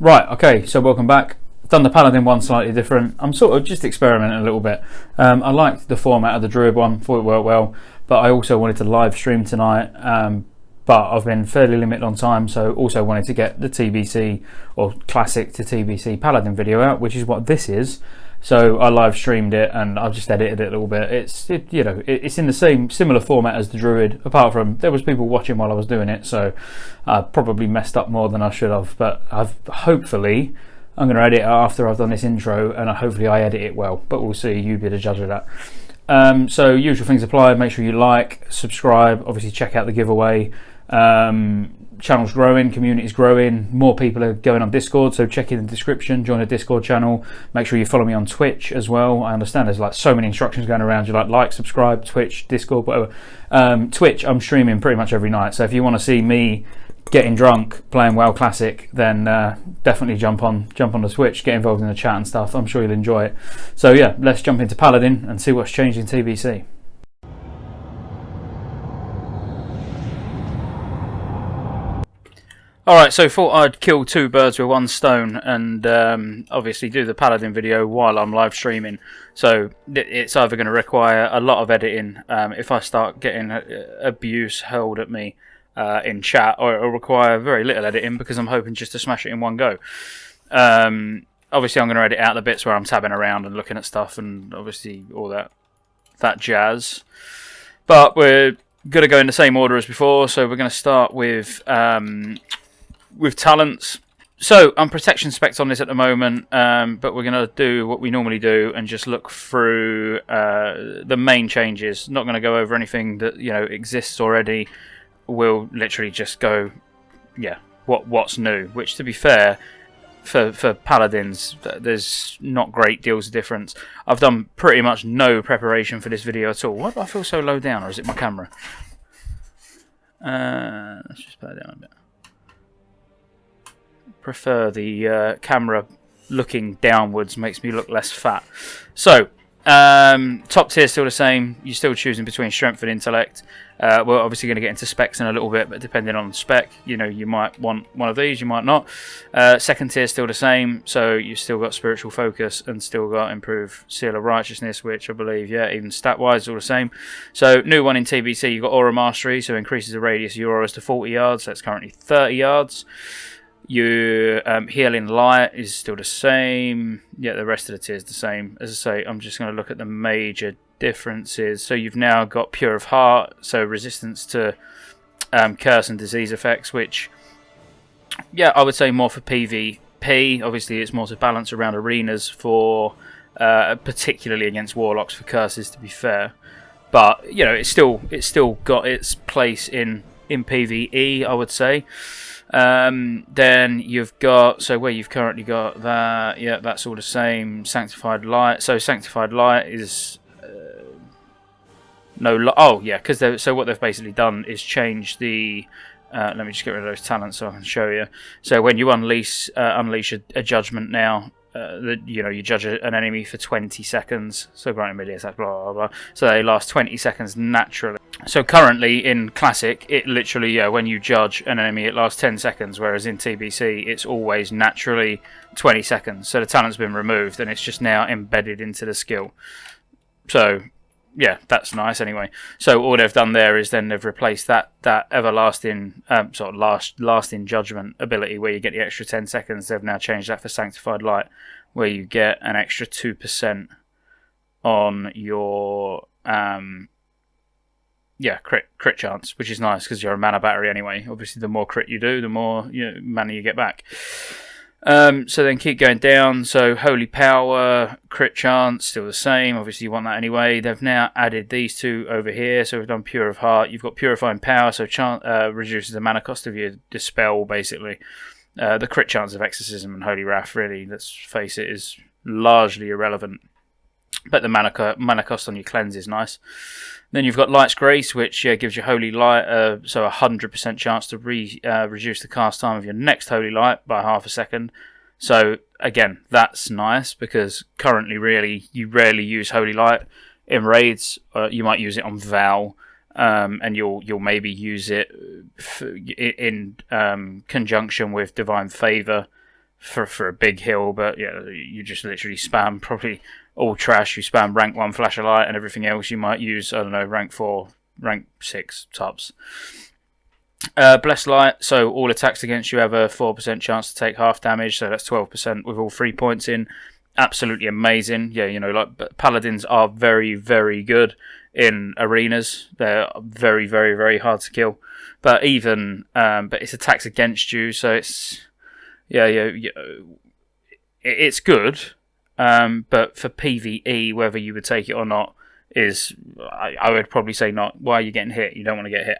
Right, okay, so welcome back. I've done the Paladin one slightly different. I'm sort of just experimenting a little bit. I liked the format of the Druid one, thought it worked well, but I also wanted to live stream tonight. But I've been fairly limited on time, so also wanted to get the TBC or Classic to TBC Paladin video out, which is what this is. So I live streamed it and I've just edited it a little bit. It's in the same similar format as the Druid, apart from there was people watching while I was doing it, so I probably messed up more than I should have. But I'm going to edit it after I've done this intro, and hopefully I edit it well. But we'll see. You be the judge of that. So usual things apply. Make sure you like, subscribe. Obviously check out the giveaway. Channel's growing, community's growing, more people are going on Discord, so check in the description, join a Discord channel. Make sure you follow me on Twitch as well. I understand there's like so many instructions going around. You like, subscribe, Twitch, Discord, whatever. Twitch, I'm streaming pretty much every night, so if you want to see me getting drunk playing WoW Classic, then definitely jump on the Twitch, get involved in the chat and stuff. I'm sure you'll enjoy it. So yeah, let's jump into Paladin and see what's changed in TBC. Alright, so thought I'd kill two birds with one stone and obviously do the Paladin video while I'm live streaming. So it's either going to require a lot of editing if I start getting abuse hurled at me in chat, or it'll require very little editing because I'm hoping just to smash it in one go. Obviously I'm going to edit out the bits where I'm tabbing around and looking at stuff and obviously all that jazz. But we're going to go in the same order as before, so we're going to start with talents. So I'm protection specs on this at the moment, but we're going to do what we normally do and just look through the main changes. Not going to go over anything that exists already. We'll literally just go, what's new. Which, to be fair, for Paladins, there's not great deals of difference. I've done pretty much no preparation for this video at all. Why do I feel so low down, or is it my camera? Let's just put it down a bit. Prefer the camera looking downwards, makes me look less fat. So top tier still the same. You're still choosing between strength and intellect. We're obviously going to get into specs in a little bit, but depending on the spec, you might want one of these, you might not. Second tier still the same, so you've still got spiritual focus and still got improved seal of righteousness, which I believe, even stat wise is all the same. So new one in TBC, you've got aura mastery, so increases the radius of your auras to 40 yards. That's currently 30 yards. Your healing light is still the same. Yeah, the rest of the tier is the same. As I say, I'm just going to look at the major differences. So you've now got Pure of Heart, so resistance to curse and disease effects, which, I would say more for PvP. Obviously, it's more to balance around arenas for, particularly against warlocks for curses, to be fair. But it's still got its place in PvE, I would say. Then you've got, so where you've currently got that, that's all the same. Sanctified light. So sanctified light is because so what they've basically done is change the. Let me just get rid of those talents so I can show you. So when you unleash a judgment now, you judge an enemy for 20 seconds. So granted melee attack, blah blah blah. So they last 20 seconds naturally. So currently in Classic, it literally, when you judge an enemy, it lasts 10 seconds, whereas in TBC, it's always naturally 20 seconds. So the talent's been removed, and it's just now embedded into the skill. So, that's nice anyway. So all they've done there is then they've replaced that everlasting, sort of lasting judgment ability where you get the extra 10 seconds. They've now changed that for Sanctified Light, where you get an extra 2% on your... crit chance, which is nice because you're a mana battery anyway. Obviously, the more crit you do, the more mana you get back. So then keep going down. So Holy Power, crit chance, still the same. Obviously, you want that anyway. They've now added these two over here. So we've done Pure of Heart. You've got Purifying Power, so reduces the mana cost of your Dispel, basically. The crit chance of Exorcism and Holy Wrath, really, let's face it, is largely irrelevant. But the mana cost on your Cleanse is nice. Then you've got Light's Grace, which gives you Holy Light, so a 100% chance to reduce the cast time of your next Holy Light by half a second. So, again, that's nice, because currently, really, you rarely use Holy Light in raids. You might use it on Val, and you'll maybe use it in conjunction with Divine Favour for a big hill, but yeah, you just literally spam probably all trash. You spam rank 1 flash of light, and everything else you might use, I don't know, rank 4, rank 6 tops. Blessed Light, so all attacks against you have a 4% chance to take half damage, so that's 12% with all 3 points in. Absolutely amazing. Yeah, you know, like Paladins are very, very good in arenas. They're very, very, very hard to kill. But even, but it's attacks against you, so it's, yeah, it's good. But for PvE, whether you would take it or not is, I would probably say not. Why are you getting hit? You don't want to get hit.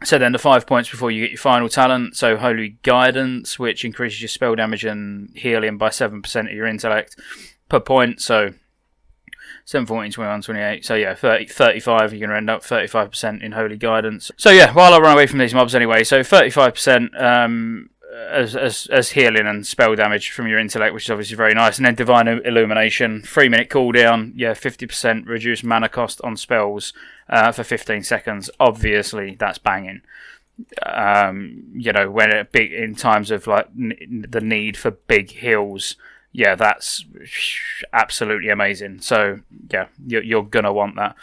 So then the 5 points before you get your final talent. So Holy Guidance, which increases your spell damage and healing by 7% of your intellect per point. So 7, 14, 21, 28. So yeah, 35, you're going to end up 35% in Holy Guidance. So yeah, while I run away from these mobs anyway, so 35% as healing and spell damage from your intellect, which is obviously very nice. And then Divine Illumination, 3-minute cooldown, yeah, 50% reduced mana cost on spells for 15 seconds. Obviously, that's banging. You know, when in times of like the need for big heals, yeah, that's absolutely amazing. So yeah, you're gonna want that.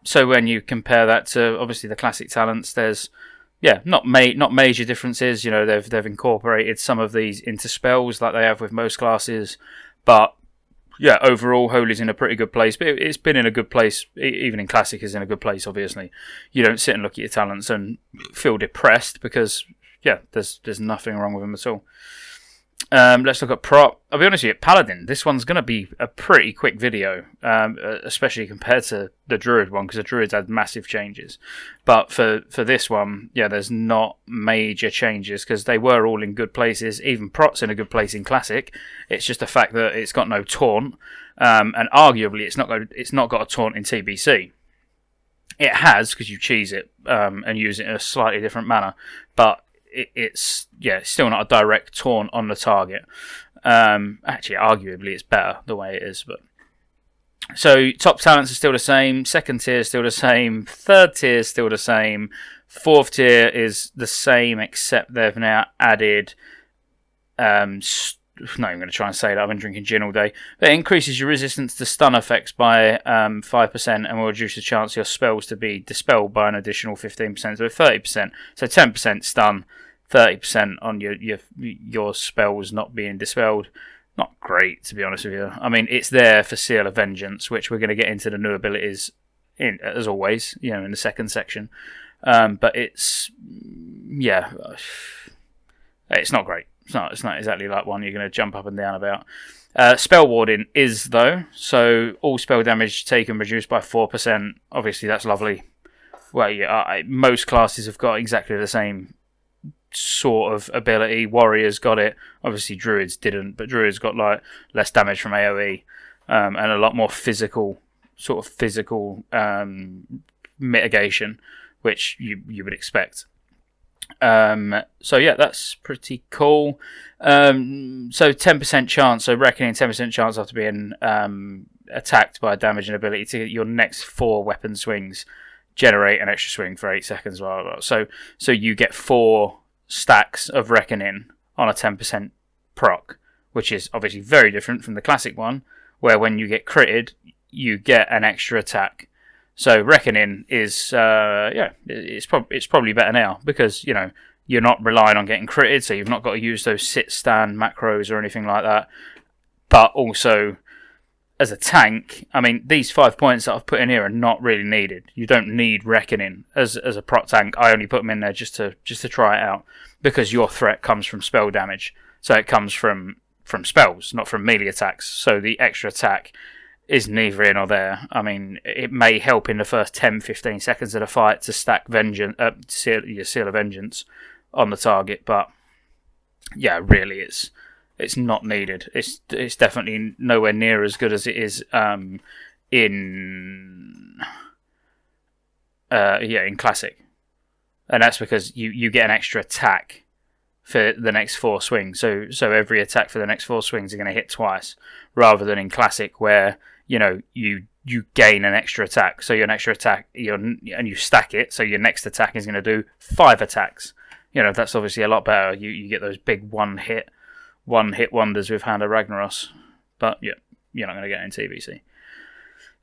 So when you compare that to obviously the classic talents, there's not major differences. You know, they've incorporated some of these into spells like they have with most classes, but yeah, overall, Holy's in a pretty good place. But it's been in a good place, even in Classic is in a good place, obviously. You don't sit and look at your talents and feel depressed because, yeah, there's nothing wrong with them at all. Let's look at prop. I'll be honest with you, Paladin, this one's going to be a pretty quick video, especially compared to the Druid one, because the Druids had massive changes. But for this one, yeah, there's not major changes, because they were all in good places. Even Prot's in a good place in Classic. It's just the fact that it's got no taunt, and arguably it's not got a taunt in TBC. It has, because you cheese it and use it in a slightly different manner, but it's still not a direct taunt on the target. Actually, arguably, it's better the way it is. But so top talents are still the same. Second tier is still the same. Third tier is still the same. Fourth tier is the same, except they've now added. Not even going to try and say that. I've been drinking gin all day. But it increases your resistance to stun effects by 5% and will reduce the chance of your spells to be dispelled by an additional 15%, so 30%. So 10% stun, 30% on your spells not being dispelled. Not great, to be honest with you. I mean, it's there for Seal of Vengeance, which we're going to get into the new abilities in, as always, you know, in the second section. But it's not great. It's not exactly like one you're going to jump up and down about. Spell Warding is, though, so all spell damage taken reduced by 4%. Obviously, that's lovely. Well, yeah, most classes have got exactly the same sort of ability. Warriors got it. Obviously, Druids didn't, but Druids got like less damage from AoE and a lot more physical mitigation, which you would expect. So yeah, that's pretty cool. So 10% chance, so reckoning 10% chance after being attacked by a damaging ability to your next 4 weapon swings generate an extra swing for 8 seconds. Blah, blah, blah. So you get 4 stacks of reckoning on a 10% proc, which is obviously very different from the classic one, where when you get critted, you get an extra attack. So Reckoning is, it's probably better now because, you know, you're not relying on getting critted, so you've not got to use those sit-stand macros or anything like that. But also, as a tank, I mean, these 5 points that I've put in here are not really needed. You don't need Reckoning as a prot tank. I only put them in there just to try it out because your threat comes from spell damage. So it comes from spells, not from melee attacks. So the extra attack is neither here nor there. I mean, it may help in the first 10-15 seconds of the fight to stack your Seal of Vengeance on the target, but yeah, really, it's not needed. It's definitely nowhere near as good as it is in Classic, and that's because you get an extra attack for the next 4 swings. So every attack for the next 4 swings are going to hit twice, rather than in Classic where, you know, you you gain an extra attack. So your extra attack, and you stack it, so your next attack is going to do 5 attacks. That's obviously a lot better. You get those big one hit wonders with Hand of Ragnaros. But yeah, you're not going to get it in TBC.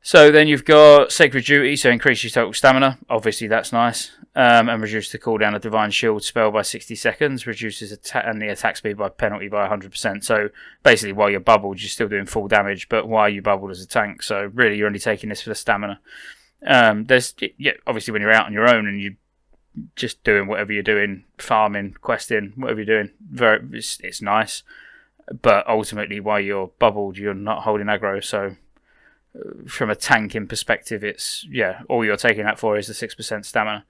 So then you've got Sacred Duty, so increase your total stamina. Obviously that's nice. And reduce the cooldown of Divine Shield spell by 60 seconds. Reduces and the attack speed by penalty by 100%. So basically while you're bubbled, you're still doing full damage, but while you bubbled as a tank. So really you're only taking this for the stamina. Obviously when you're out on your own and you're just doing whatever you're doing, farming, questing, whatever you're doing, it's nice. But ultimately while you're bubbled, you're not holding aggro, so from a tanking perspective, all you're taking that for is the 6% stamina.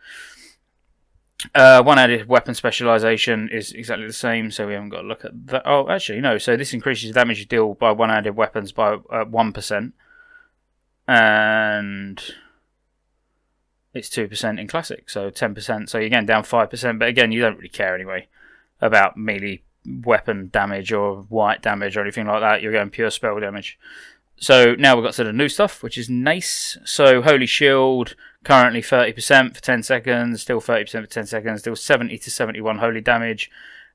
One added weapon specialization is exactly the same, so we haven't got to look at that. Oh, actually, no. So this increases the damage you deal by one added weapons by 1%, and it's 2% in classic, so 10%. So you're getting down 5%, but again, you don't really care anyway about melee weapon damage or white damage or anything like that. You're going pure spell damage. So now we've got to the new stuff, which is nice. So Holy Shield, currently 30% for 10 seconds, still 30% for 10 seconds, still 70 to 71 holy damage,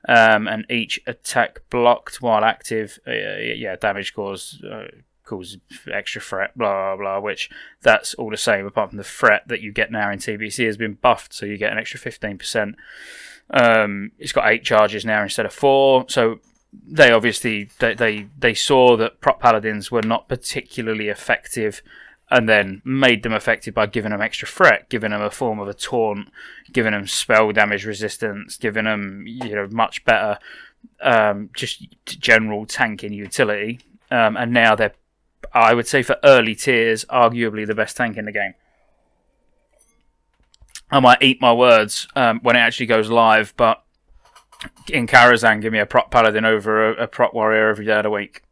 and each attack blocked while active, damage causes extra fret, blah, blah, blah, which that's all the same, apart from the fret that you get now in TBC has been buffed, so you get an extra 15%. It's got 8 charges now instead of 4, so they obviously they saw that prop paladins were not particularly effective, and then made them effective by giving them extra threat, giving them a form of a taunt, giving them spell damage resistance, giving them much better just general tanking utility, and now they're, I would say for early tiers, arguably the best tank in the game. I might eat my words when it actually goes live, but in Karazhan, give me a prop paladin over a prop warrior every day of the week.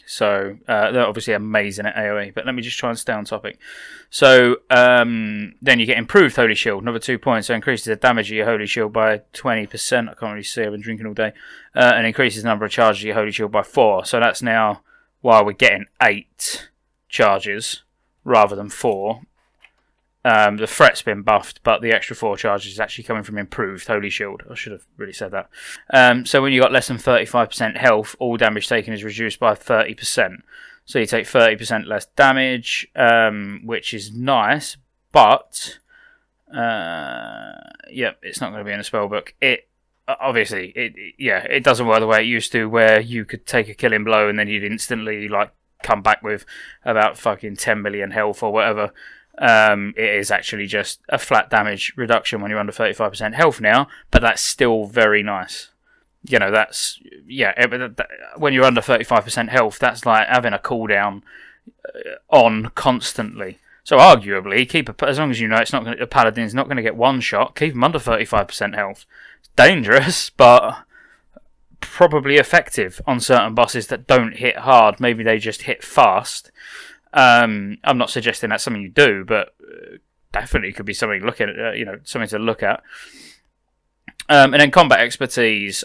So they're obviously amazing at AoE, but let me just try and stay on topic. So then you get improved Holy Shield, another 2 points, so increases the damage of your Holy Shield by 20%. I can't really see, I've been drinking all day. And increases the number of charges of your Holy Shield by 4. So that's now, while we're getting 8 charges rather than 4. The threat's been buffed, but the extra 4 charges is actually coming from improved Holy Shield. I should have really said that. So when you got less than 35% health, all damage taken is reduced by 30%. So you take 30% less damage, which is nice, but it's not going to be in the spellbook. It doesn't work the way it used to, where you could take a killing blow and then you'd instantly come back with about fucking 10 million health or whatever. It is actually just a flat damage reduction when you're under 35% health now, but that's still very nice. That's when you're under 35% health, that's like having a cooldown on constantly. So arguably, as long as you know a paladin's not going to get one shot, keep them under 35% health. It's dangerous, but probably effective on certain bosses that don't hit hard. Maybe they just hit fast. I'm not suggesting that's something you do, but definitely could be something something to look at. And then combat expertise.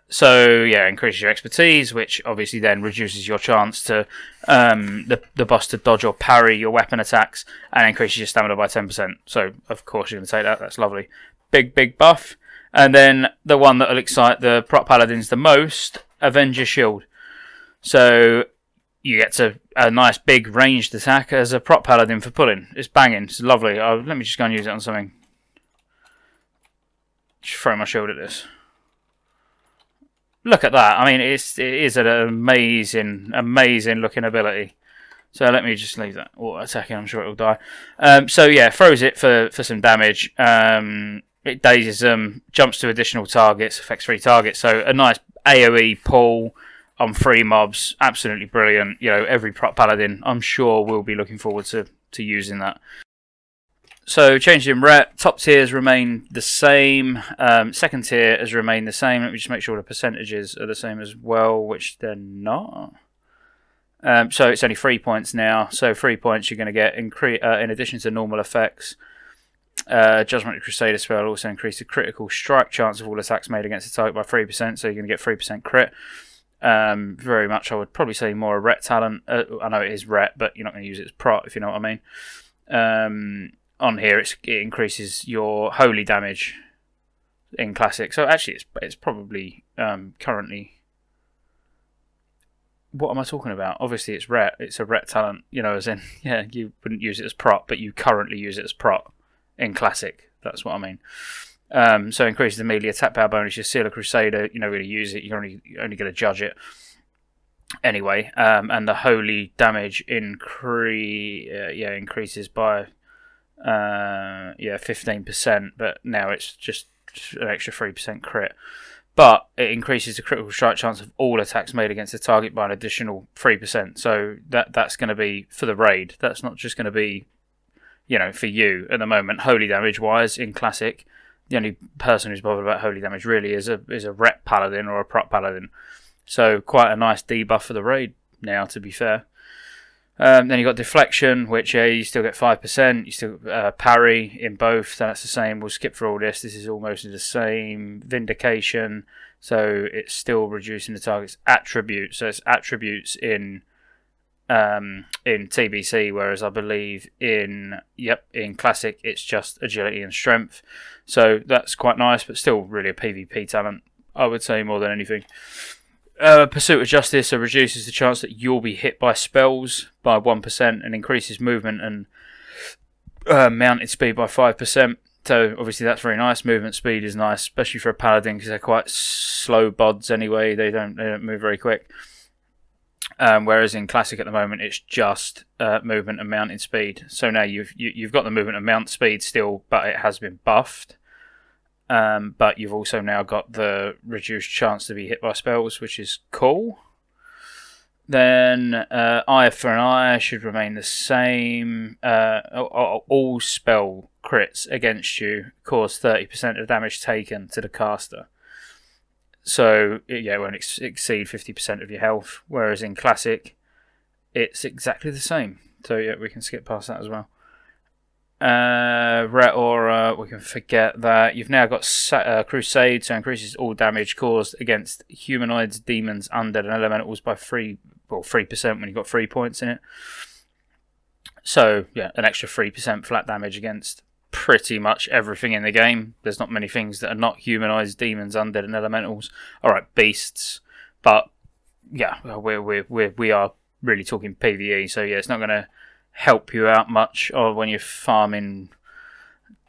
So increases your expertise, which obviously then reduces your chance to the boss to dodge or parry your weapon attacks, and increases your stamina by 10%. So of course you're going to take that. That's lovely. Big buff. And then the one that will excite the prop paladins the most, Avenger Shield. So you get a nice big ranged attack as a prop paladin for pulling. It's banging. It's lovely. Let me just go and use it on something. Just throw my shield at this. Look at that. I mean, it is an amazing looking ability. So let me just leave that auto attacking. I'm sure it'll die. Throws it for some damage. It dazes them, jumps to additional targets, affects 3 targets. So a nice AoE pull on 3 mobs. Absolutely brilliant. Every prop paladin, I'm sure, will be looking forward to using that. So changes in ret, top tiers remain the same, second tier has remained the same. Let me just make sure the percentages are the same as well, which they're not. So it's only 3 points now, so 3 points you're going to get in addition to normal effects. Judgment of Crusader spell also increase the critical strike chance of all attacks made against the target by 3%, so you're going to get 3% crit. Very much, I would probably say more a ret talent. I know it is ret, but you're not going to use it as prot, if you know what I mean. On here, it increases your holy damage in classic. So actually, it's probably currently. What am I talking about? Obviously, it's ret. It's a ret talent. As in, yeah, you wouldn't use it as prot, but you currently use it as prot in classic. That's what I mean. So increases the melee attack power bonus. Your Seal of Crusader, you're not going to use it. You're only going to judge it anyway. And the holy damage increases by 15%. But now it's just an extra 3% crit. But it increases the critical strike chance of all attacks made against the target by an additional 3%. So that's going to be for the raid. That's not just going to be, for you at the moment. Holy damage wise in classic, the only person who's bothered about holy damage really is a ret paladin or a prot paladin. So quite a nice debuff for the raid now, to be fair. Then you've got deflection, which you still get 5%. You still parry in both, so that's the same. We'll skip through all this. This is almost the same. Vindication, so it's still reducing the target's attributes. So it's attributes in TBC, whereas I believe in Classic it's just agility and strength. So that's quite nice, but still really a PvP talent, I would say, more than anything. Pursuit of Justice, so reduces the chance that you'll be hit by spells by 1% and increases movement and mounted speed by 5%. So obviously that's very nice. Movement speed is nice, especially for a paladin because they're quite slow bods anyway. They don't move very quick. Whereas in Classic at the moment it's just movement and mounted speed. So now you've got the movement and mount speed still, but it has been buffed. But you've also now got the reduced chance to be hit by spells, which is cool. Then eye for an eye should remain the same. All spell crits against you cause 30% of damage taken to the caster. So it won't exceed 50% of your health, whereas in Classic it's exactly the same. So yeah, we can skip past that as well. Ret Aura, we can forget that. You've now got Crusade, so increases all damage caused against humanoids, demons, undead, and elementals by 3% when you've got 3 points in it. So yeah, an extra 3% flat damage against pretty much everything in the game. There's not many things that are not humanoids, demons, undead, and elementals. All right, beasts, but yeah, we are really talking PvE. So yeah, it's not going to help you out much, or when you're farming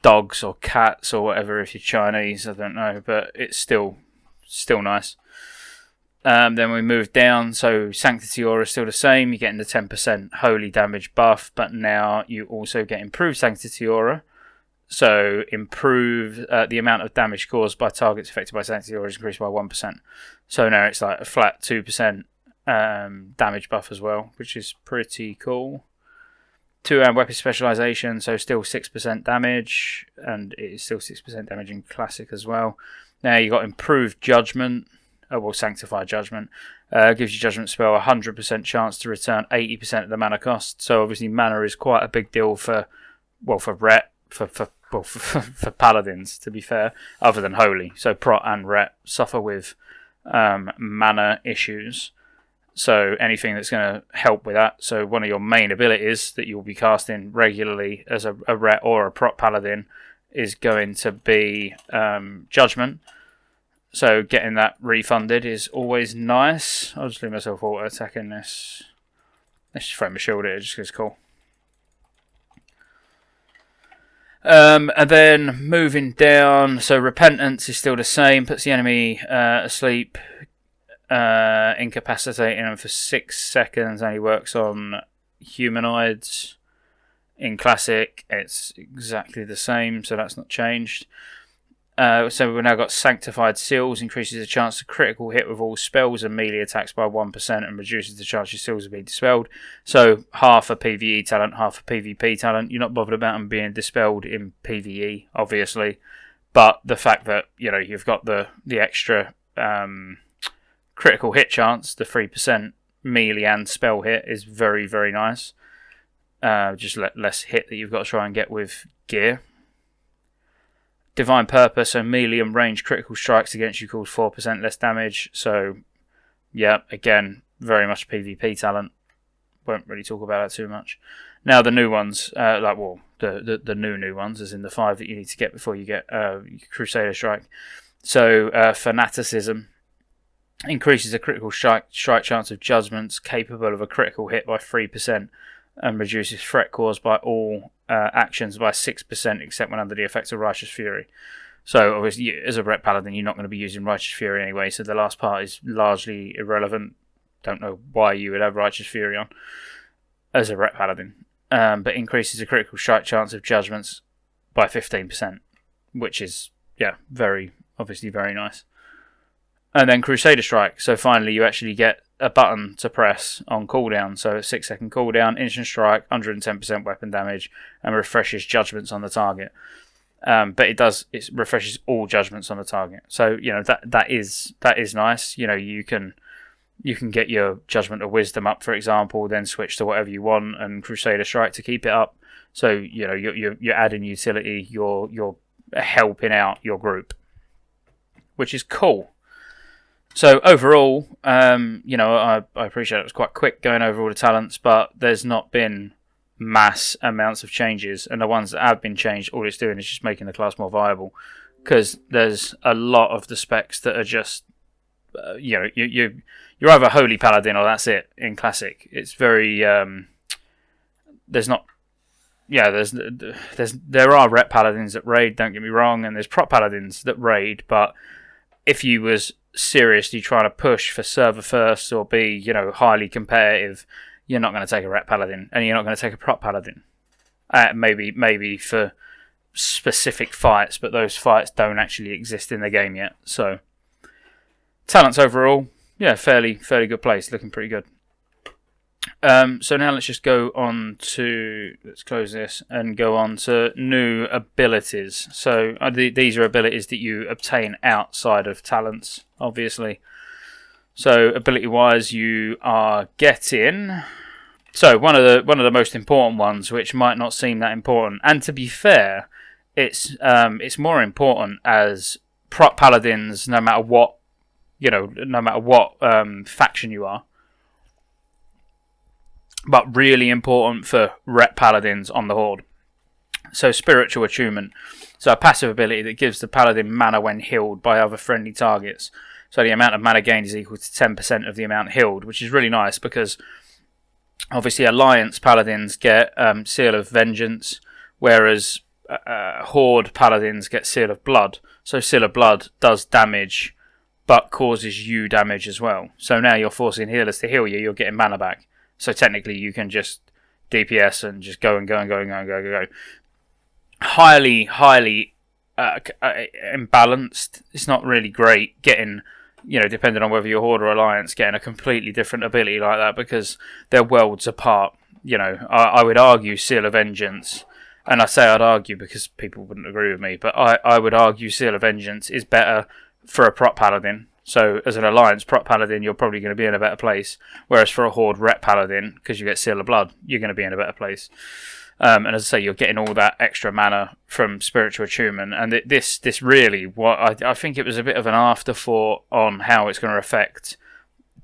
dogs or cats or whatever. If you're Chinese, I don't know, but it's still nice. Then we move down, so Sanctity Aura is still the same. You're getting the 10% holy damage buff, but now you also get improved Sanctity Aura. So improve the amount of damage caused by targets affected by Sanctity Aura is increased by 1%. So now it's like a flat 2% damage buff as well, which is pretty cool. 2-hand weapon specialization, so still 6% damage, and it is still 6% damage in Classic as well. Now you got improved judgment, sanctified judgment. Gives you judgment spell 100% chance to return 80% of the mana cost. So obviously mana is quite a big deal for ret, for paladins, to be fair, other than holy. So prot and ret suffer with mana issues. So anything that's going to help with that. So one of your main abilities that you'll be casting regularly as a ret or a prot paladin is going to be judgment. So getting that refunded is always nice. I'll just leave myself auto attacking this. Let's just throw my shield at it just because it's cool. And then moving down, so Repentance is still the same. Puts the enemy asleep, incapacitating them for 6 seconds. Only works on humanoids. In Classic, it's exactly the same, so that's not changed. So we've now got Sanctified Seals, increases the chance to critical hit with all spells and melee attacks by 1% and reduces the chance your seals will be dispelled. So half a PvE talent, half a PvP talent. You're not bothered about them being dispelled in PvE, obviously, but the fact that you've got the extra critical hit chance, the 3% melee and spell hit, is very, very nice. Just less hit that you've got to try and get with gear. Divine Purpose, so melee and range critical strikes against you cause 4% less damage. So Yeah, again, very much PvP talent. Won't really talk about that too much. Now the new ones, the new ones, as in the 5 that you need to get before you get Crusader Strike. So Fanaticism increases a critical strike chance of judgments capable of a critical hit by 3% and reduces threat caused by all actions by 6% except when under the effects of Righteous Fury. So obviously, as a Ret Paladin, you're not going to be using Righteous Fury anyway, so the last part is largely irrelevant. Don't know why you would have Righteous Fury on as a Ret Paladin. But increases the critical strike chance of judgments by 15%, which is, very nice. And then Crusader Strike. So finally, you actually get a button to press on cooldown. So a 6-second cooldown, instant strike, 110% weapon damage, and refreshes judgments on the target. But it refreshes all judgments on the target. So that is nice. You can get your Judgment of Wisdom up, for example, then switch to whatever you want, and Crusader Strike to keep it up. So you're adding utility. You're helping out your group, which is cool. So overall, I appreciate it was quite quick going over all the talents, but there's not been mass amounts of changes, and the ones that have been changed, all it's doing is just making the class more viable, because there's a lot of the specs that are just, you're either Holy Paladin or that's it in Classic. It's very, there are Rep Paladins that raid, don't get me wrong, and there's Prop Paladins that raid, but if you was seriously trying to push for server first or be, highly competitive, you're not going to take a Rep Paladin, and you're not going to take a Prop Paladin. Maybe for specific fights, but those fights don't actually exist in the game yet. So, talents overall, fairly good place, looking pretty good. So now let's just go on to, let's close this and go on to new abilities. So these are abilities that you obtain outside of talents, obviously. So ability wise, you are getting, so one of the most important ones, which might not seem that important, and to be fair, it's more important as Prop Paladins, no matter what faction you are. But really important for Rep Paladins on the Horde. So Spiritual Attunement. So a passive ability that gives the Paladin mana when healed by other friendly targets. So the amount of mana gained is equal to 10% of the amount healed, which is really nice because obviously Alliance Paladins get Seal of Vengeance, whereas Horde Paladins get Seal of Blood. So Seal of Blood does damage, but causes you damage as well. So now you're forcing healers to heal you, you're getting mana back. So technically you can just DPS and just go. Highly imbalanced. It's not really great getting, depending on whether you're Horde or Alliance, getting a completely different ability like that because they're worlds apart. I would argue Seal of Vengeance, and I say I'd argue because people wouldn't agree with me, but I would argue Seal of Vengeance is better for a Prop Paladin. So as an Alliance Prop Paladin, you're probably going to be in a better place. Whereas for a Horde Rep Paladin, because you get Seal of Blood, you're going to be in a better place. And as I say, you're getting all that extra mana from Spiritual Attunement. And this really, I think it was a bit of an afterthought on how it's going to affect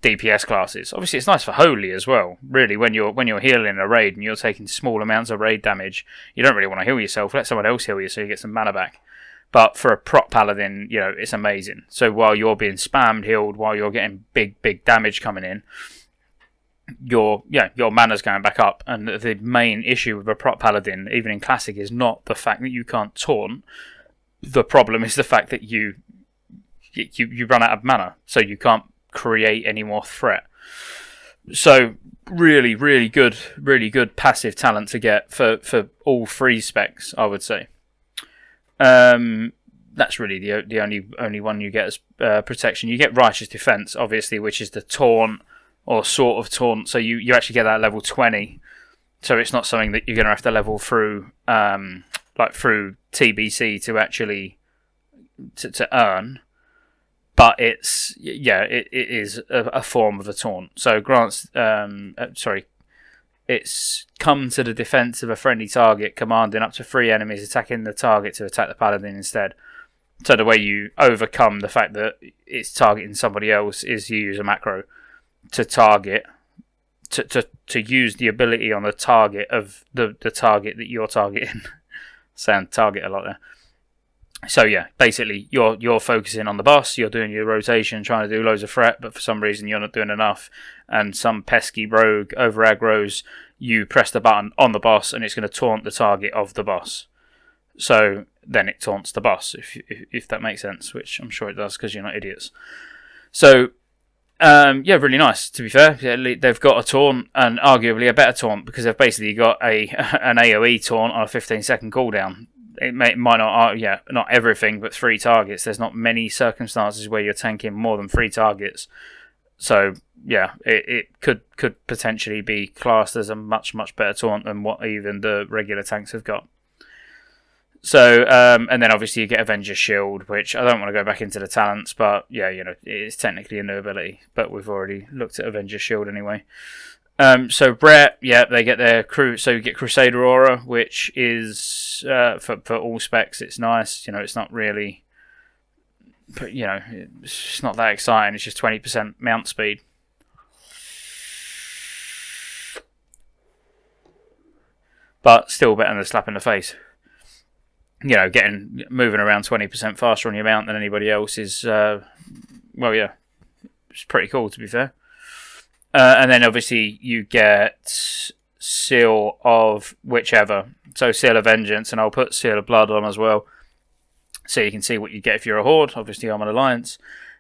DPS classes. Obviously, it's nice for Holy as well. Really, when you're healing a raid and you're taking small amounts of raid damage, you don't really want to heal yourself. Let someone else heal you so you get some mana back. But for a Prop Paladin, it's amazing. So while you're being spammed, healed, while you're getting big damage coming in, your mana's going back up. And the main issue with a Prop Paladin, even in Classic, is not the fact that you can't taunt. The problem is the fact that you run out of mana, so you can't create any more threat. So really good passive talent to get for all three specs, I would say. That's really the only one you get as protection. You get Righteous Defense, obviously, which is the taunt or sort of taunt. So you actually get that at level 20. So it's not something that you're going to have to level through through TBC to actually to earn. But it is a form of a taunt. So grants it's come to the defense of a friendly target, commanding up to 3 enemies attacking the target to attack the Paladin instead. So the way you overcome the fact that it's targeting somebody else is you use a macro. to target, to use the ability on the target of the target that you're targeting. Saying target a lot there. So yeah, basically you're focusing on the boss, you're doing your rotation, trying to do loads of threat, but for some reason you're not doing enough, and some pesky rogue over aggroes, you press the button on the boss and it's going to taunt the target of the boss. So then it taunts the boss, if that makes sense, which I'm sure it does because you're not idiots. So yeah, really nice, to be fair. They've got a taunt, and arguably a better taunt, because they've basically got an AoE taunt on a 15-second cooldown. It might not, not everything, but 3 targets. There's not many circumstances where you're tanking more than 3 targets. So yeah, it could potentially be classed as a much better taunt than what even the regular tanks have got. So, and then obviously you get Avenger's Shield, which I don't want to go back into the talents, but yeah, it's technically a new ability, but we've already looked at Avenger's Shield anyway. So Brett, yeah, they get their so you get Crusader Aura, which is for all specs. It's nice, it's not really, but it's not that exciting. It's just 20% mount speed. But still better than a slap in the face. Moving around 20% faster on your mount than anybody else is, it's pretty cool, to be fair. And then obviously you get Seal of whichever. So Seal of Vengeance, and I'll put Seal of Blood on as well, so you can see what you get if you're a Horde. Obviously I'm an Alliance.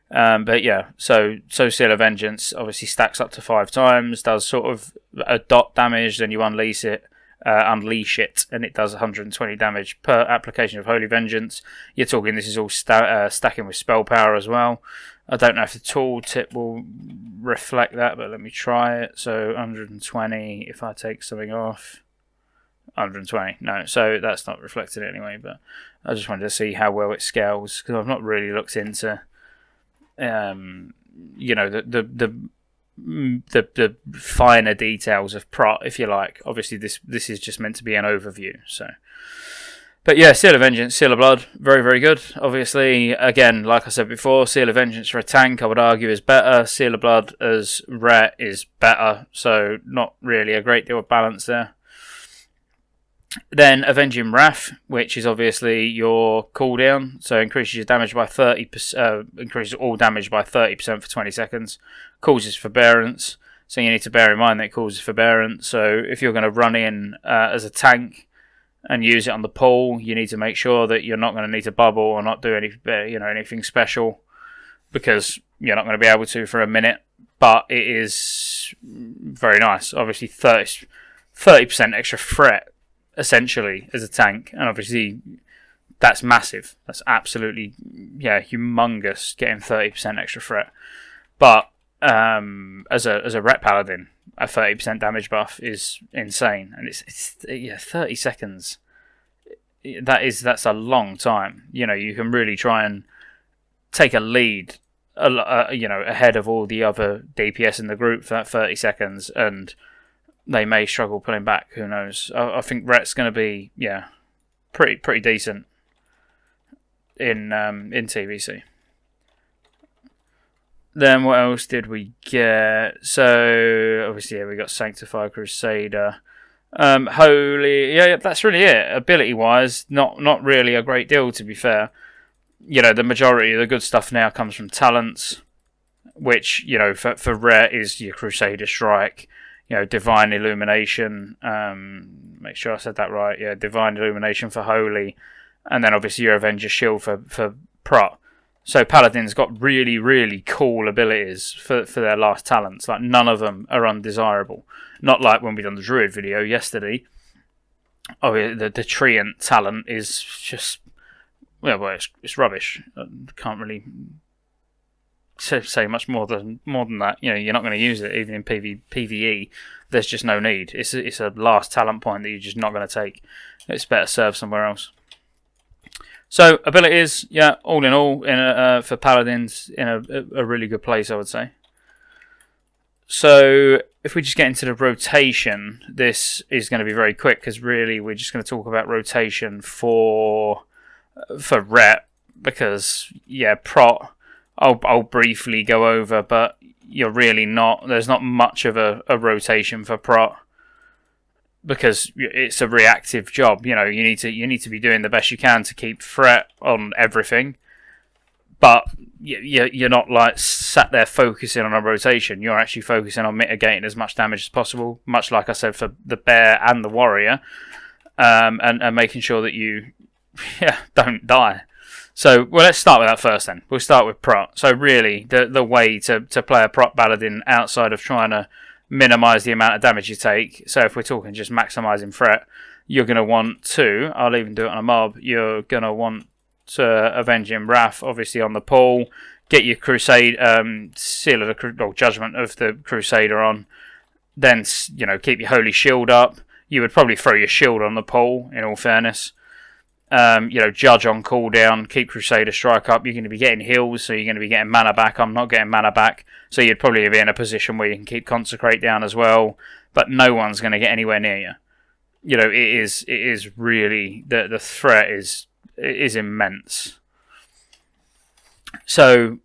But yeah, so Seal of Vengeance obviously stacks up to 5 times, does sort of a dot damage, then you unleash it, and it does 120 damage per application of Holy Vengeance. You're talking this is all stacking with spell power as well. I don't know if the tool tip will reflect that, but let me try it. So 120, if I take something off, 120. No, so that's not reflected anyway, but I just wanted to see how well it scales, because I've not really looked into the finer details of prot, if you like. Obviously this is just meant to be an overview, so. But yeah, Seal of Vengeance, Seal of Blood, very, very good. Obviously, again, like I said before, Seal of Vengeance for a tank, I would argue, is better. Seal of Blood as ret is better, so not really a great deal of balance there. Then Avenging Wrath, which is obviously your cooldown, so increases your damage by 30%, increases all damage by 30% for 20 seconds, causes forbearance, so you need to bear in mind that it causes forbearance. So if you're going to run in as a tank and use it on the pool, you need to make sure that you're not going to need to bubble or not do anything special, because you're not going to be able to for a minute. But it is very nice. Obviously 30% extra threat, essentially, as a tank, and obviously that's massive. That's absolutely humongous, getting 30% extra threat. But as a ret paladin, a 30% damage buff is insane, and it's 30 seconds. That's a long time. You can really try and take a lead, ahead of all the other DPS in the group for that 30 seconds, and they may struggle pulling back. Who knows? I think ret's going to be pretty decent in TBC. Then what else did we get? So obviously we got Sanctified Crusader, Holy. That's really it. Ability wise, not really a great deal, to be fair. The majority of the good stuff now comes from talents, which for rare is your Crusader Strike, Divine Illumination. Make sure I said that right. Yeah, Divine Illumination for Holy, and then obviously your Avenger Shield for prot. So Paladin's got really, really cool abilities for their last talents. Like, none of them are undesirable. Not like when we done the Druid video yesterday. Oh, the Treant talent is just, it's rubbish. I can't really say much more than that. You're not going to use it even in PvE. There's just no need. It's a last talent point that you're just not going to take. It's better served somewhere else. So abilities, all in all, for Paladins, in a really good place, I would say. So if we just get into the rotation, this is going to be very quick, because really we're just going to talk about rotation for ret, because prot I'll briefly go over, but you're really not. There's not much of a rotation for prot because it's a reactive job. You need to be doing the best you can to keep threat on everything, but you're not like sat there focusing on a rotation. You're actually focusing on mitigating as much damage as possible, much like I said for the bear and the warrior, and making sure that you don't die. So, let's start with that first then. We'll start with prot. So really, the way to play a prot paladin outside of trying to minimise the amount of damage you take, so if we're talking just maximising threat, you're going to want to, I'll even do it on a mob, you're going to want to Avenging Wrath, obviously on the pool, get your Crusade, Seal of the Judgment of the Crusader on, then, keep your Holy Shield up. You would probably throw your shield on the pool, in all fairness. Judge on cooldown, keep Crusader Strike up. You're going to be getting heals, so you're going to be getting mana back. I'm not getting mana back, so you'd probably be in a position where you can keep Consecrate down as well, but no one's going to get anywhere near you. It is really, the threat is immense. So,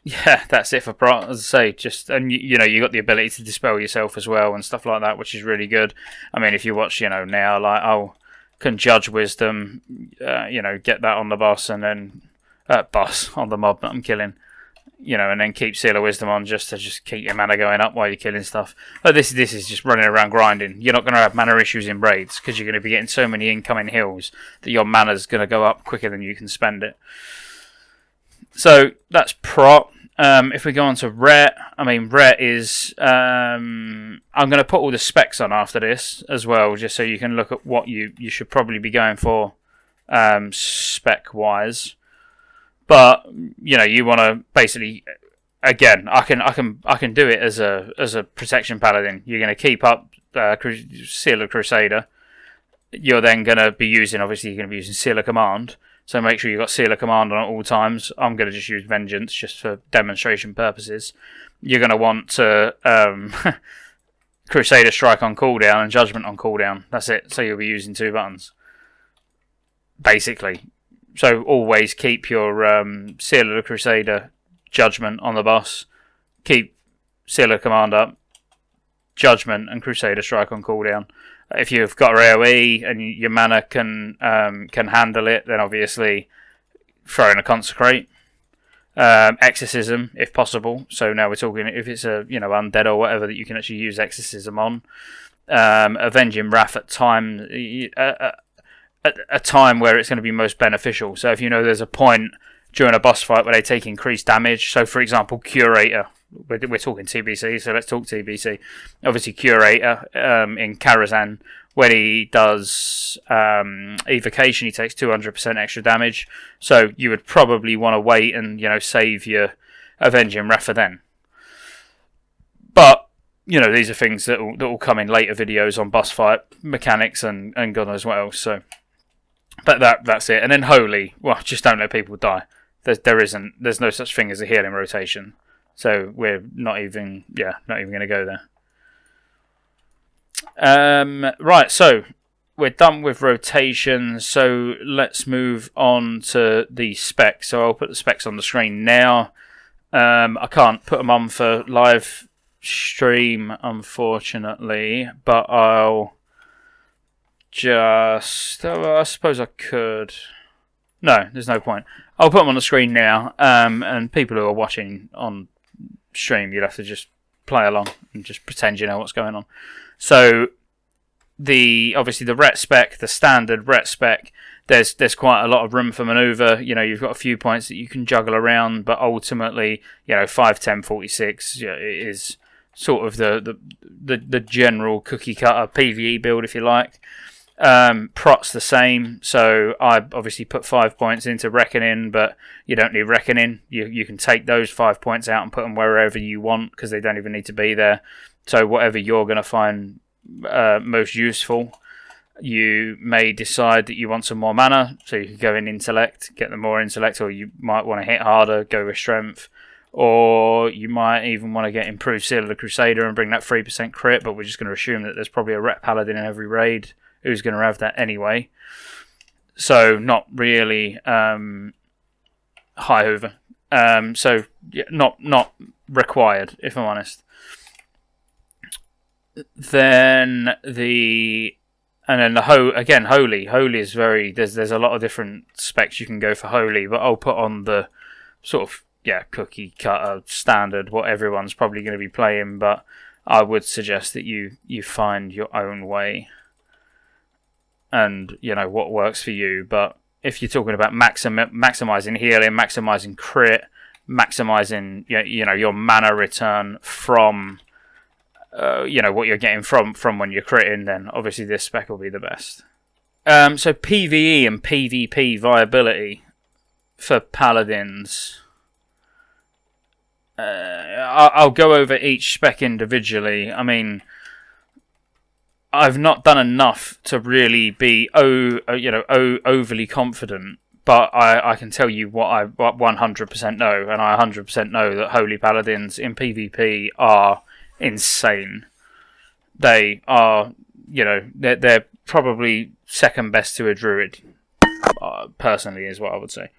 yeah, that's it for prot. As I say, and you got the ability to dispel yourself as well and stuff like that, which is really good. I mean, if you watch, now, like, can judge wisdom, get that on the boss and then boss on the mob that I'm killing, and then keep Seal of Wisdom on just to keep your mana going up while you're killing stuff. But this is just running around grinding. You're not going to have mana issues in raids because you're going to be getting so many incoming heals that your mana's going to go up quicker than you can spend it. So that's prot. If we go on to Ret, Ret is... I'm going to put all the specs on after this as well, just so you can look at what you should probably be going for spec-wise. But, you want to basically... Again, I can do it as a protection paladin. You're going to keep up Seal of Crusader. You're then going to be using... Obviously, you're going to be using Seal of Command. So make sure you've got Seal of Command on at all times. I'm going to just use Vengeance just for demonstration purposes. You're going to want to Crusader Strike on cooldown and Judgment on cooldown. That's it. So you'll be using 2 buttons. Basically. So always keep your Seal of the Crusader Judgment on the boss. Keep Seal of Command up. Judgment and Crusader Strike on cooldown. If you've got AoE and your mana can handle it, then obviously throw in a Consecrate. Exorcism, if possible. So now we're talking if it's a undead or whatever that you can actually use Exorcism on. Avenging Wrath at a time where it's going to be most beneficial. So if there's a point during a boss fight where they take increased damage. So for example, Curator. We're talking TBC, so let's talk TBC. Obviously, Curator in Karazhan, when he does Evocation, he takes 200% extra damage. So you would probably want to wait and save your Avenging Wrath for then. But these are things that will come in later videos on boss fight mechanics and God as well. So, but that's it. And then Holy, just don't let people die. There's no such thing as a healing rotation. So we're not even going to go there. Right, so we're done with rotation. So let's move on to the specs. So I'll put the specs on the screen now. I can't put them on for live stream, unfortunately, but I'll just... I suppose I could... No, there's no point. I'll put them on the screen now, and people who are watching on stream, you'll have to just play along and just pretend you know what's going on. So obviously the ret spec, the standard ret spec, there's quite a lot of room for maneuver. You've got a few points that you can juggle around, but ultimately 5, 10, 46 is sort of the general cookie cutter PvE build, if you like. Prot's the same, so I obviously put 5 points into Reckoning, but you don't need Reckoning. You can take those 5 points out and put them wherever you want because they don't even need to be there. So whatever you're going to find most useful, you may decide that you want some more mana, so you can go in Intellect, get them more Intellect, or you might want to hit harder, go with Strength, or you might even want to get Improved Seal of the Crusader and bring that 3% crit, but we're just going to assume that there's probably a Ret Paladin in every raid who's going to have that anyway. So not really high over. So yeah, not required, if I'm honest. Then the holy. Holy is very. There's a lot of different specs you can go for holy, but I'll put on the sort of cookie cutter standard what everyone's probably going to be playing. But I would suggest that you find your own way, and what works for you. But if you're talking about maximizing healing, maximizing crit, maximizing your mana return from what you're getting from when you're critting, then obviously this spec will be the best. So PvE and PvP viability for paladins. I'll go over each spec individually. I mean, I've not done enough to really be overly confident, but I can tell you what I 100% know, and I 100% know that holy paladins in PvP are insane. They are, they're probably second best to a druid, personally, is what I would say.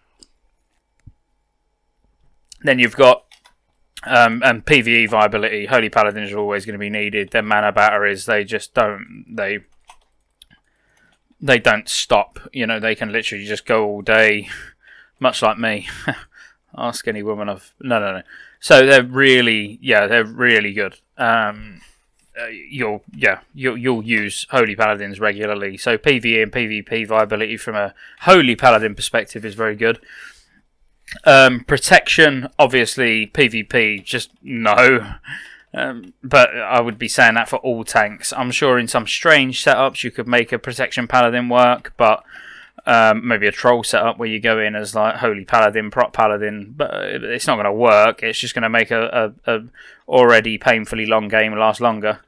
Then you've got and PvE viability. Holy paladins are always going to be needed. Their mana batteries, they just don't don't stop. They can literally just go all day, much like me. Ask any woman of no. So they're really good. You'll use holy paladins regularly. So PvE and PvP viability from a holy paladin perspective is very good. Protection, obviously, PvP, just no. But I would be saying that for all tanks. I'm sure in some strange setups you could make a protection paladin work, but maybe a troll setup where you go in as like holy paladin, prop paladin, but it's not going to work. It's just going to make a already painfully long game last longer.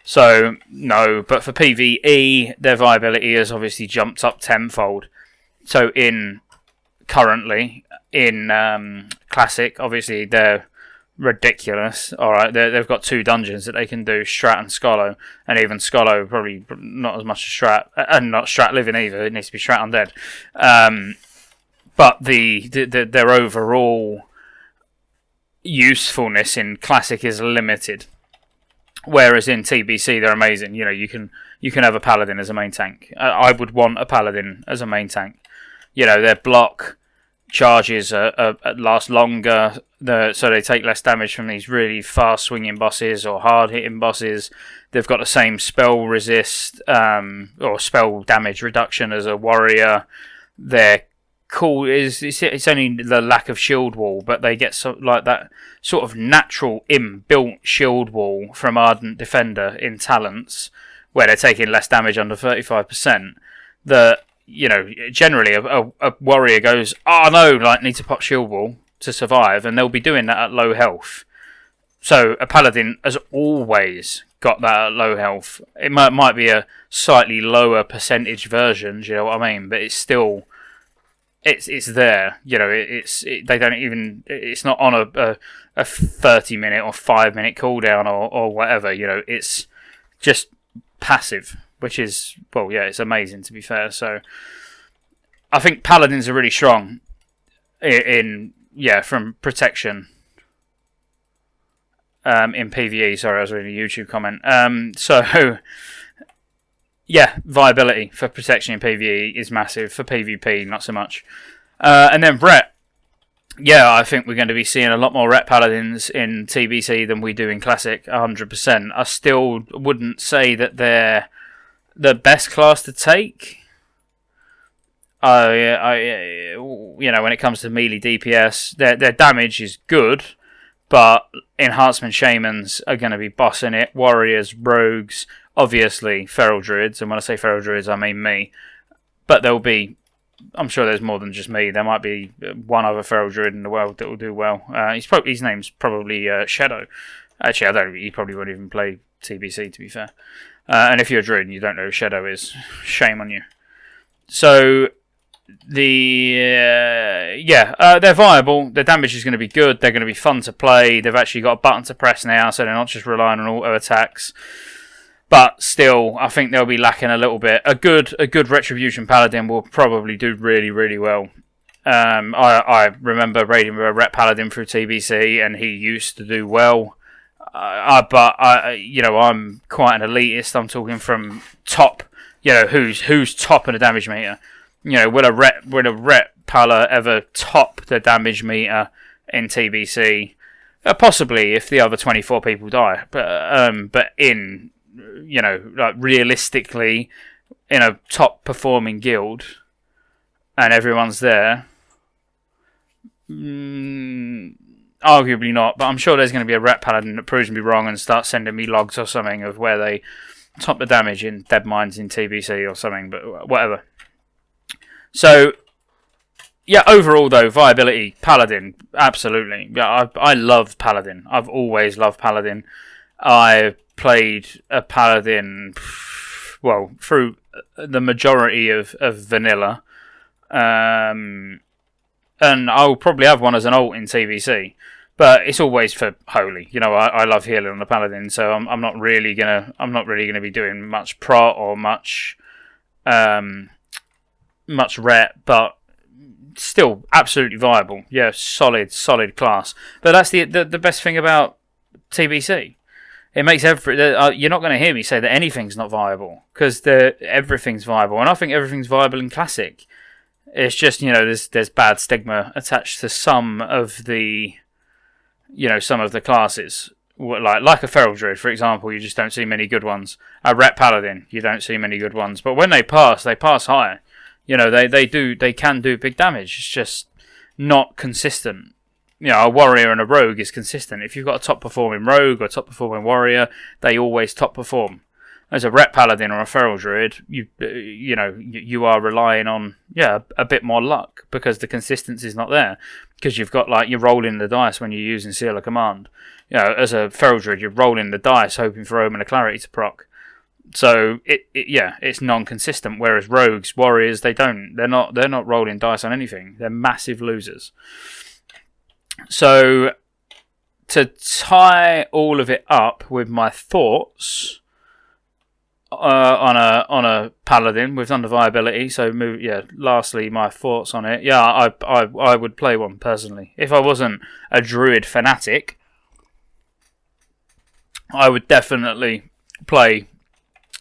So no, but for PvE, their viability has obviously jumped up tenfold. So currently in Classic, obviously they're ridiculous. Alright, they've got 2 dungeons that they can do, Strat and Scolo, and even Scolo probably not as much as Strat, and not Strat living either, it needs to be Strat undead. But their overall usefulness in Classic is limited, whereas in TBC they're amazing. You can have a Paladin as a main tank. I would want a Paladin as a main tank. Their block charges last longer, so they take less damage from these really fast swinging bosses or hard hitting bosses. They've got the same spell resist or spell damage reduction as a warrior. They're cool. It's only the lack of shield wall, but they get like that sort of natural inbuilt shield wall from Ardent Defender in talents, where they're taking less damage under 35%. That generally a warrior goes, oh no, need to pop shield wall to survive, and they'll be doing that at low health. So a paladin has always got that at low health. It might be a slightly lower percentage version, do you know what I mean? But it's still, it's there. They don't even. It's not on a 30-minute or 5-minute cooldown or whatever. It's just passive. Which is, it's amazing, to be fair. So I think paladins are really strong from protection in PvE. Sorry, I was reading a YouTube comment. Viability for protection in PvE is massive. For PvP, not so much. And then Ret. I think we're going to be seeing a lot more Ret paladins in TBC than we do in Classic, 100%. I still wouldn't say that they're the best class to take. When it comes to melee DPS, their damage is good, but enhancement shamans are going to be bossing it. Warriors, rogues, obviously feral druids, and when I say feral druids, I mean me. But there'll be, I'm sure there's more than just me. There might be one other feral druid in the world that will do well. His name's probably Shadow. Actually, he probably won't even play TBC, to be fair. And if you're a druid and you don't know who Shadow is, shame on you. So they're viable. Their damage is going to be good. They're going to be fun to play. They've actually got a button to press now, so they're not just relying on auto attacks. But still, I think they'll be lacking a little bit. A good Retribution Paladin will probably do really, really well. I remember raiding with a Ret Paladin through TBC, and he used to do well. But I'm quite an elitist. I'm talking from top. Who's top in the damage meter? Will a Ret Pala ever top the damage meter in TBC? Possibly if the other 24 people die, but in realistically, in a top performing guild, and everyone's there, arguably not. But I'm sure there's going to be a Ret Paladin that proves me wrong and starts sending me logs or something of where they top the damage in Dead Mines in TBC or something. But whatever. So. Yeah, overall though, viability, Paladin, absolutely. Yeah, I love Paladin. I've always loved Paladin. I played a Paladin, through the majority of vanilla. And I'll probably have one as an ult in TBC. But it's always for holy. I love healing on the Paladin, so I'm not really gonna be doing much prot or much ret, but still absolutely viable. Yeah, solid class. But that's the best thing about TBC. It makes you're not going to hear me say that anything's not viable, because everything's viable, and I think everything's viable in Classic. It's just there's bad stigma attached to some of the classes. Like a Feral Druid, for example, you just don't see many good ones. A Ret Paladin, you don't see many good ones. But when they pass high. They can do big damage. It's just not consistent. A warrior and a rogue is consistent. If you've got a top performing rogue or top performing warrior, they always top perform. As a Ret Paladin or a Feral Druid, you are relying on a bit more luck, because the consistency is not there. Because you've got you're rolling the dice when you're using Seal of Command. As a Feral Druid, you're rolling the dice hoping for Omen of Clarity to proc. So it's non-consistent. Whereas rogues, warriors, they're not rolling dice on anything. They're massive losers. So to tie all of it up with my thoughts on a Paladin, we've done the viability. So lastly, my thoughts on it. Yeah, I would play one personally. If I wasn't a Druid fanatic, I would definitely play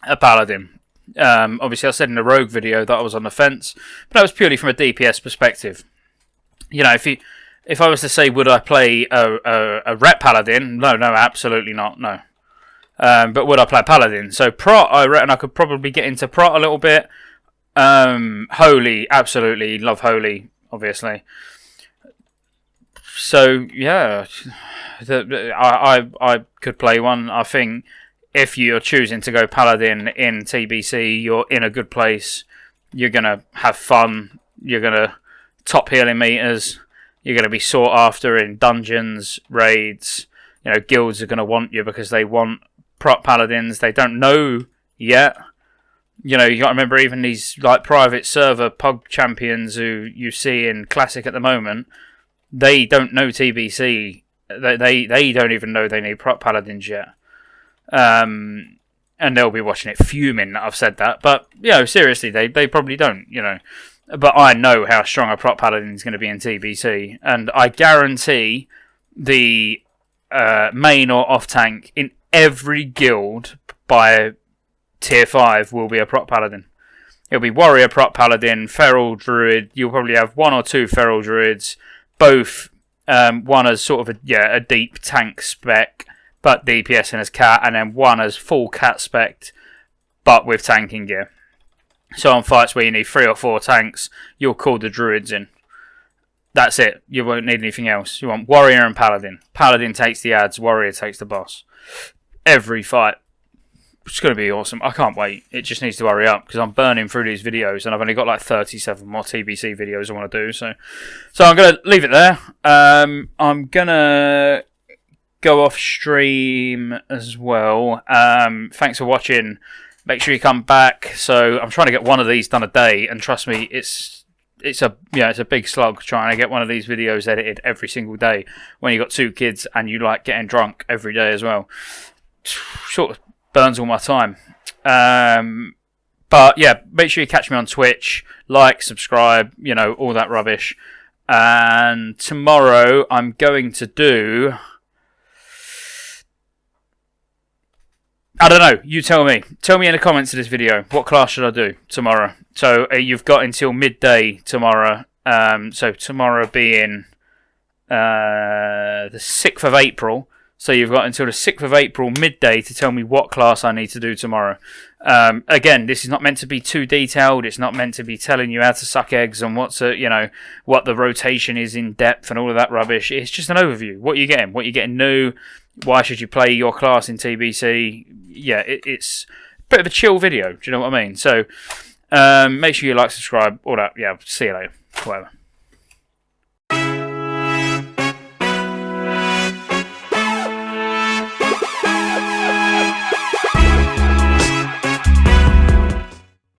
a Paladin. Obviously, I said in the Rogue video that I was on the fence, but that was purely from a DPS perspective. If I was to say, would I play a Ret Paladin? No, absolutely not. No. But would I play Paladin? So prot, I reckon I could probably get into prot a little bit. Holy, absolutely love holy, obviously. So yeah, I could play one. I think. If you're choosing to go Paladin in TBC, you're in a good place. You're going to have fun. You're going to top healing meters. You're going to be sought after in dungeons, raids. Guilds are going to want you because they want prot Paladins. They don't know yet. You got to remember, even these private server pug champions who you see in Classic at the moment, they don't know TBC. They don't even know they need prot Paladins yet. And they'll be watching it fuming that I've said that. But, seriously, they probably don't, But I know how strong a prot Paladin is going to be in TBC. And I guarantee the main or off tank in every guild by tier 5 will be a prot Paladin. It'll be warrior prot Paladin, feral druid. You'll probably have one or two feral druids. Both, one as sort of a deep tank spec, but DPS and as cat, and then one as full cat spec, but with tanking gear. So on fights where you need 3 or 4 tanks, you'll call the druids in. That's it. You won't need anything else. You want warrior and paladin. Paladin takes the ads, warrior takes the boss. Every fight. It's going to be awesome. I can't wait. It just needs to hurry up because I'm burning through these videos and I've only got like 37 more TBC videos I want to do. So I'm going to leave it there. I'm going to go off stream as well. Thanks for watching. Make sure you come back. So I'm trying to get one of these done a day, and trust me, it's a big slog trying to get one of these videos edited every single day when you got 2 kids and you like getting drunk every day as well. Sort of burns all my time. But yeah, make sure you catch me on Twitch, like, subscribe, you know, all that rubbish. And tomorrow I'm going to do... I don't know, you tell me. Tell me in the comments of this video, what class should I do tomorrow? So you've got until midday tomorrow. So tomorrow being the 6th of April. So you've got until the 6th of April midday to tell me what class I need to do tomorrow. Again, this is not meant to be too detailed. It's not meant to be telling you how to suck eggs and what the rotation is in depth and all of that rubbish. It's just an overview. What you're getting, new. Why should you play your class in TBC? Yeah, it's a bit of a chill video. Do you know what I mean? So make sure you like, subscribe, all that. Yeah, see you later. Whatever.